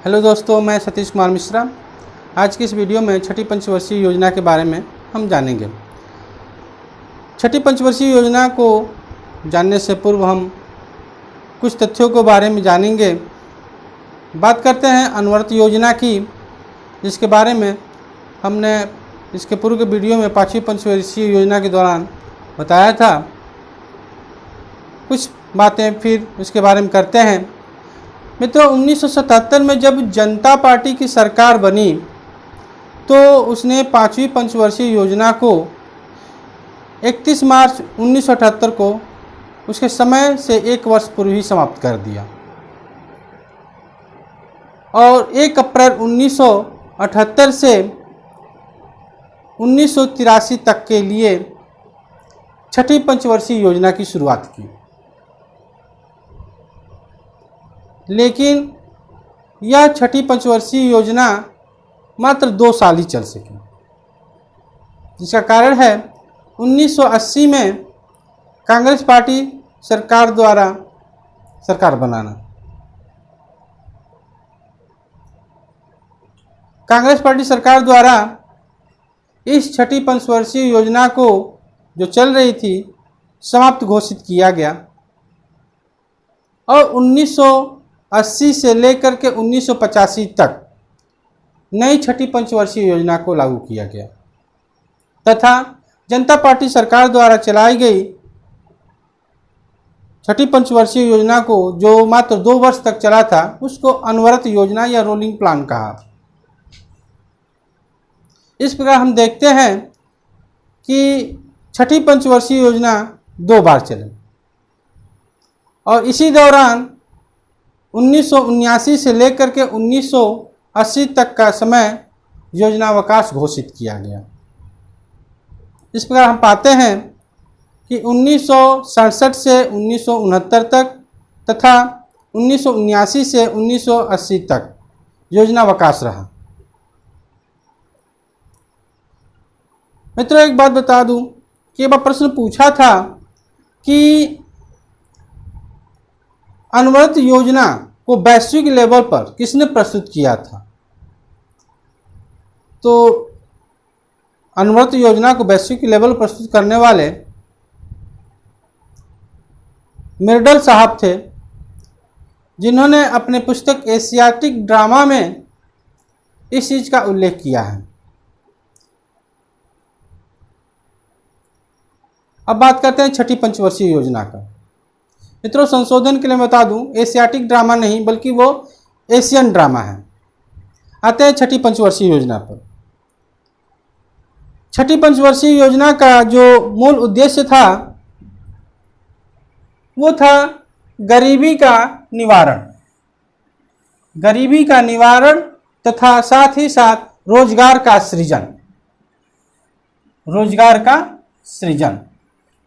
Hello दोस्तों, मैं सतीश कुमार मिश्रा। आज की इस वीडियो में छठी पंचवर्षीय योजना के बारे में हम जानेंगे। छठी पंचवर्षीय योजना को जानने से पूर्व हम कुछ तथ्यों के बारे में जानेंगे। बात करते हैं अनवरत योजना की, जिसके बारे में हमने इसके पूर्व के वीडियो में पाँचवीं पंचवर्षीय योजना के दौरान बताया था। कुछ बातें फिर इसके बारे में करते हैं। मित्रों, 1977 में जब जनता पार्टी की सरकार बनी तो उसने पाँचवीं पंचवर्षीय योजना को 31 मार्च 1978 को उसके समय से एक वर्ष पूर्व ही समाप्त कर दिया और 1 अप्रैल 1978 से 1983 तक के लिए छठी पंचवर्षीय योजना की शुरुआत की। लेकिन यह छठी पंचवर्षीय योजना मात्र 2 साल ही चल सकी, जिसका कारण है 1980 में कांग्रेस पार्टी सरकार द्वारा सरकार बनाना। कांग्रेस पार्टी सरकार द्वारा इस छठी पंचवर्षीय योजना को जो चल रही थी समाप्त घोषित किया गया और 1980 से लेकर के 1985 तक नई छठी पंचवर्षीय योजना को लागू किया गया तथा जनता पार्टी सरकार द्वारा चलाई गई छठी पंचवर्षीय योजना को जो मात्र 2 वर्ष तक चला था उसको अनवरत योजना या रोलिंग प्लान कहा। इस प्रकार हम देखते हैं कि छठी पंचवर्षीय योजना 2 बार चली और इसी दौरान 1979 से लेकर के 1980 तक का समय योजनावकाश घोषित किया गया। इस प्रकार हम पाते हैं कि 1967 से 1969 तक तथा 1979 से 1980 तक योजनावकाश रहा। मित्रों, एक बात बता दूं कि एक बार प्रश्न पूछा था कि अनवरत योजना को वैश्विक लेवल पर किसने प्रस्तुत किया था। तो अनवरत योजना को वैश्विक लेवल पर प्रस्तुत करने वाले मिर्डल साहब थे, जिन्होंने अपने पुस्तक एशियाटिक ड्रामा में इस चीज़ का उल्लेख किया है। अब बात करते हैं छठी पंचवर्षीय योजना का। मित्रों, संशोधन के लिए बता दूं, एशियाटिक ड्रामा नहीं बल्कि वो एशियन ड्रामा है। आते हैं छठी पंचवर्षीय योजना पर। छठी पंचवर्षीय योजना का जो मूल उद्देश्य था वो था गरीबी का निवारण तथा साथ ही साथ रोजगार का सृजन।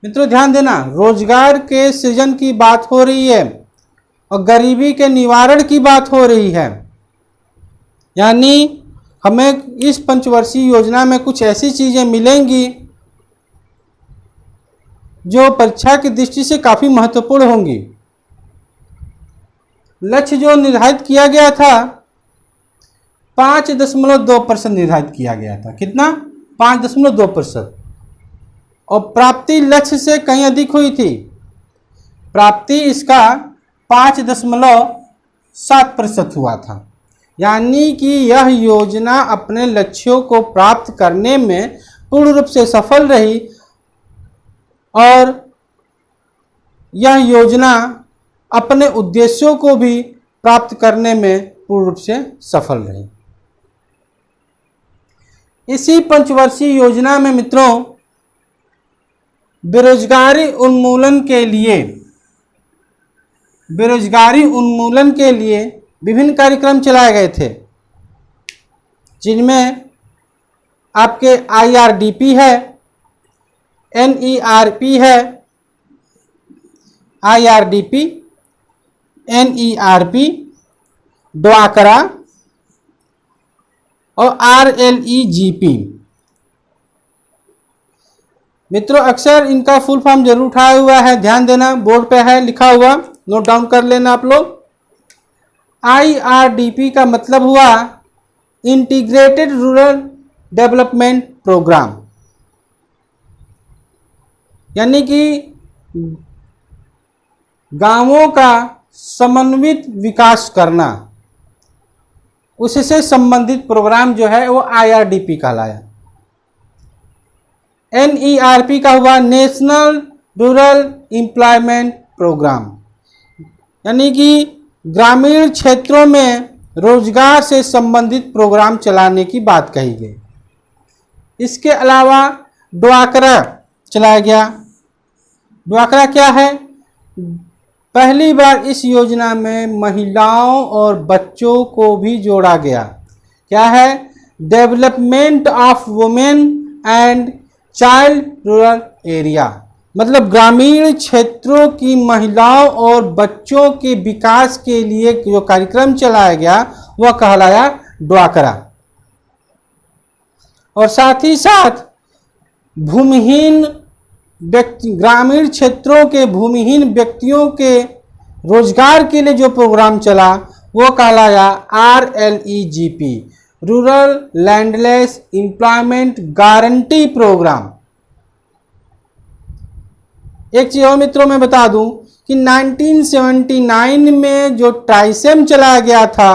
मित्रों, ध्यान देना, रोजगार के सृजन की बात हो रही है और गरीबी के निवारण की बात हो रही है। यानी हमें इस पंचवर्षीय योजना में कुछ ऐसी चीज़ें मिलेंगी जो परीक्षा की दृष्टि से काफ़ी महत्वपूर्ण होंगी। लक्ष्य जो निर्धारित किया गया था 5.2% निर्धारित किया गया था। कितना? 5.2%। और प्राप्ति लक्ष्य से कहीं अधिक हुई थी। प्राप्ति इसका 5.7% हुआ था। यानी कि यह योजना अपने लक्ष्यों को प्राप्त करने में पूर्ण रूप से सफल रही और यह योजना अपने उद्देश्यों को भी प्राप्त करने में पूर्ण रूप से सफल रही। इसी पंचवर्षीय योजना में मित्रों बेरोजगारी उन्मूलन के लिए विभिन्न कार्यक्रम चलाए गए थे, जिनमें आपके IRDP है, NERP है, IRDP, NERP, ड्वाकरा और RLEGP। मित्रों, अक्सर इनका फुल फॉर्म जरूर उठाया हुआ है, ध्यान देना, बोर्ड पे है लिखा हुआ, नोट डाउन कर लेना आप लोग। IRDP का मतलब हुआ इंटीग्रेटेड रूरल डेवलपमेंट प्रोग्राम, यानी कि गांवों का समन्वित विकास करना, उससे संबंधित प्रोग्राम जो है वो IRDP कहलाया। NERP का हुआ नेशनल रूरल एम्प्लॉयमेंट प्रोग्राम, यानी कि ग्रामीण क्षेत्रों में रोजगार से संबंधित प्रोग्राम चलाने की बात कही गई। इसके अलावा ड्वाक्रा चलाया गया। ड्वाक्रा क्या है? पहली बार इस योजना में महिलाओं और बच्चों को भी जोड़ा गया। क्या है? Development of women and child rural area, मतलब ग्रामीण क्षेत्रों की महिलाओं और बच्चों के विकास के लिए जो कार्यक्रम चलाया गया वह कहलाया ड्वाक्रा। और साथ ही साथ भूमिहीन व्यक्ति, ग्रामीण क्षेत्रों के भूमिहीन व्यक्तियों के रोजगार के लिए जो प्रोग्राम चला वो कहलाया RLEGP, rural landless employment guarantee programme. एक चीज और मित्रों मैं बता दूं कि 1979 में जो ट्राइसेम चलाया गया था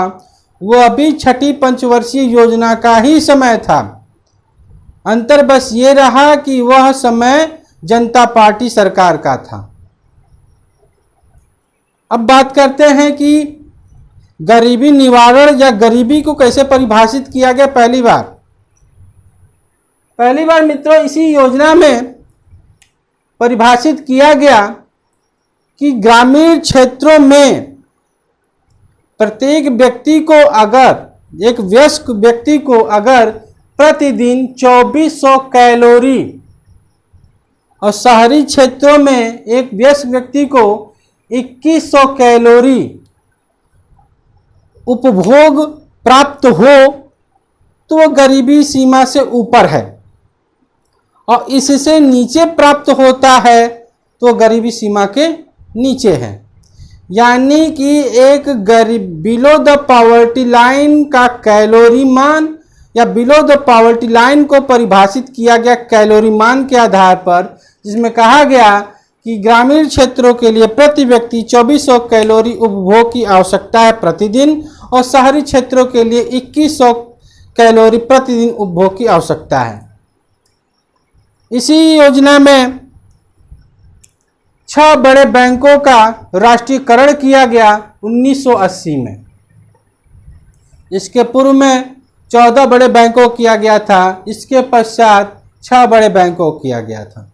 वह अभी छठी पंचवर्षीय योजना का ही समय था। अंतर बस ये रहा कि वह समय जनता पार्टी सरकार का था। अब बात करते हैं कि गरीबी निवारण या गरीबी को कैसे परिभाषित किया गया। पहली बार मित्रों इसी योजना में परिभाषित किया गया कि ग्रामीण क्षेत्रों में प्रत्येक व्यक्ति को, अगर एक वयस्क व्यक्ति को अगर प्रतिदिन 2400 कैलोरी और शहरी क्षेत्रों में एक वयस्क व्यक्ति को 2100 कैलोरी उपभोग प्राप्त हो तो वह गरीबी सीमा से ऊपर है, और इससे नीचे प्राप्त होता है तो गरीबी सीमा के नीचे है। यानी कि एक गरीब बिलो द पॉवर्टी लाइन का कैलोरी मान या बिलो द पॉवर्टी लाइन को परिभाषित किया गया कैलोरी मान के आधार पर, जिसमें कहा गया कि ग्रामीण क्षेत्रों के लिए प्रति व्यक्ति 2400 कैलोरी उपभोग की आवश्यकता है प्रतिदिन, और शहरी क्षेत्रों के लिए 2100 कैलोरी प्रतिदिन उपभोग की आवश्यकता है। इसी योजना में 6 बड़े बैंकों का राष्ट्रीयकरण किया गया 1980 में। इसके पूर्व में 14 बड़े बैंकों को किया गया था, इसके पश्चात 6 बड़े बैंकों को किया गया था।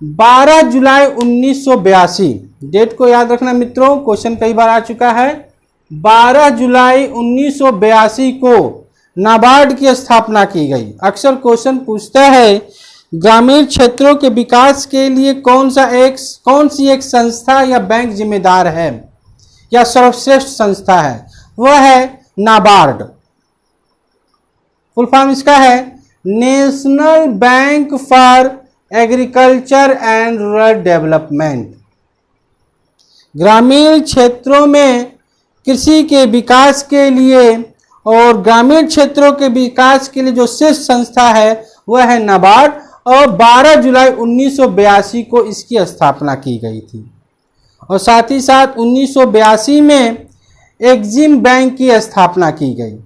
12 जुलाई 1982, डेट को याद रखना मित्रों, क्वेश्चन कई बार आ चुका है। 12 जुलाई 1982 को नाबार्ड की स्थापना की गई। अक्सर क्वेश्चन पूछता है ग्रामीण क्षेत्रों के विकास के लिए कौन सी एक संस्था या बैंक जिम्मेदार है या सर्वश्रेष्ठ संस्था है, वह है नाबार्ड। फुल फॉर्म इसका है national bank for agriculture and rural development. ग्रामीण क्षेत्रों में कृषि के विकास के लिए और ग्रामीण क्षेत्रों के विकास के लिए जो शीर्ष संस्था है वह है नाबार्ड, और 12 जुलाई 1982 को इसकी स्थापना की गई थी। और साथ ही साथ 1982 में एक्जिम बैंक की स्थापना की गई।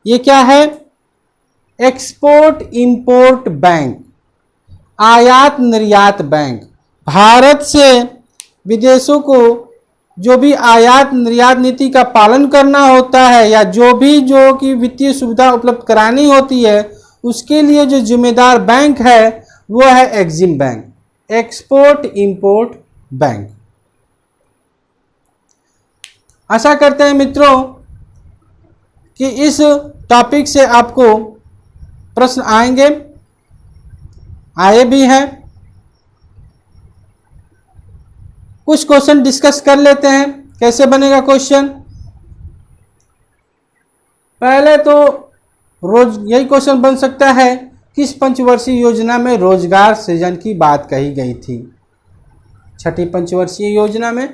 ये क्या है? एक्सपोर्ट इंपोर्ट बैंक, आयात निर्यात बैंक। भारत से विदेशों को जो भी आयात निर्यात नीति का पालन करना होता है या जो कि वित्तीय सुविधा उपलब्ध करानी होती है, उसके लिए जो जिम्मेदार बैंक है वो है Exim bank, export import bank. आशा करते हैं मित्रों कि इस टॉपिक से आपको प्रश्न आएंगे, आए भी हैं। कुछ क्वेश्चन डिस्कस कर लेते हैं। कैसे बनेगा क्वेश्चन? पहले तो यही क्वेश्चन बन सकता है, किस पंचवर्षीय योजना में रोजगार सृजन की बात कही गई थी? छठी पंचवर्षीय योजना में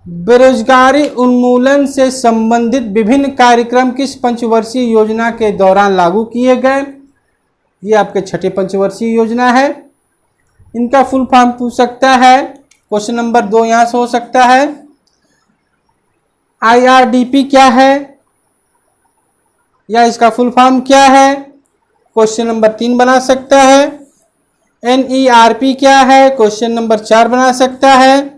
बेरोजगारी उन्मूलन से संबंधित विभिन्न कार्यक्रम किस पंचवर्षीय योजना के दौरान लागू किए गए? ये आपके छठी पंचवर्षीय योजना है। इनका फुल फॉर्म पूछ सकता है। क्वेश्चन नंबर 2 यहाँ से हो सकता है। IRDP क्या है या इसका फुल फॉर्म क्या है? क्वेश्चन नंबर 3 बना सकता है। NERP क्या है? क्वेश्चन नंबर 4 बना सकता है।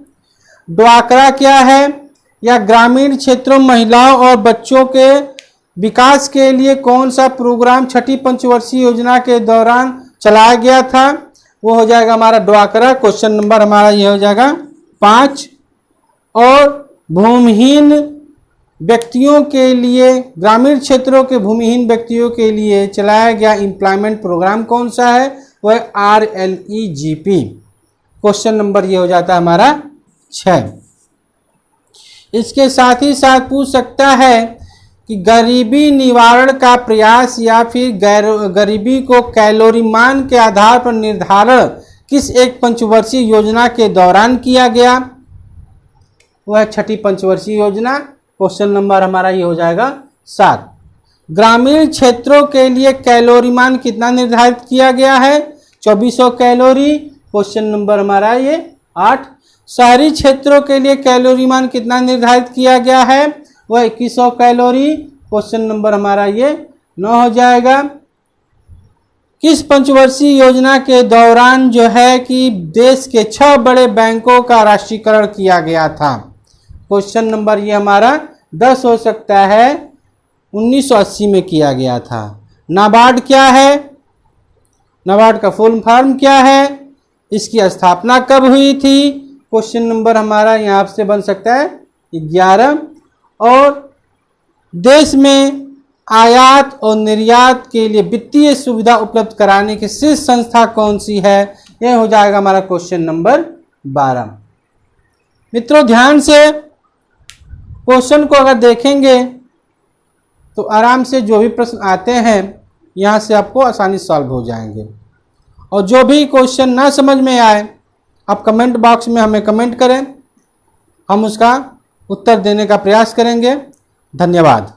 ड्वाक्रा क्या है या ग्रामीण क्षेत्रों महिलाओं और बच्चों के विकास के लिए कौन सा प्रोग्राम छठी पंचवर्षीय योजना के दौरान चलाया गया था? वो हो जाएगा हमारा ड्वाक्रा। क्वेश्चन नंबर हमारा ये हो जाएगा 5। और भूमिहीन व्यक्तियों के लिए, ग्रामीण क्षेत्रों के भूमिहीन व्यक्तियों के लिए चलाया गया एम्प्लॉयमेंट प्रोग्राम कौन सा है? वह RLEGP। क्वेश्चन नंबर ये हो जाता है हमारा 6। इसके साथ ही साथ पूछ सकता है कि गरीबी निवारण का प्रयास या फिर गरीबी को कैलोरी मान के आधार पर निर्धारण किस एक पंचवर्षीय योजना के दौरान किया गया? वह छठी पंचवर्षीय योजना। क्वेश्चन नंबर हमारा ये हो जाएगा 7। ग्रामीण क्षेत्रों के लिए कैलोरी मान कितना निर्धारित किया गया है? 2400 कैलोरी। क्वेश्चन नंबर हमारा ये 8। शहरी क्षेत्रों के लिए कैलोरी मान कितना निर्धारित किया गया है? वह 2100 कैलोरी। क्वेश्चन नंबर हमारा ये 9 हो जाएगा। किस पंचवर्षीय योजना के दौरान जो है कि देश के 6 बड़े बैंकों का राष्ट्रीयकरण किया गया था? क्वेश्चन नंबर ये हमारा 10 हो सकता है। 1980 में किया गया था। नाबार्ड क्या है? नाबार्ड का फुल फॉर्म क्या है? इसकी स्थापना कब हुई थी? क्वेश्चन नंबर हमारा यहाँ से बन सकता है 11। और देश में आयात और निर्यात के लिए वित्तीय सुविधा उपलब्ध कराने की शीर्ष संस्था कौन सी है? यह हो जाएगा हमारा क्वेश्चन नंबर 12। मित्रों ध्यान से क्वेश्चन को अगर देखेंगे तो आराम से जो भी प्रश्न आते हैं यहाँ से आपको आसानी सॉल्व हो जाएंगे। और जो भी क्वेश्चन ना समझ में आए आप कमेंट बॉक्स में हमें कमेंट करें, हम उसका उत्तर देने का प्रयास करेंगे। धन्यवाद।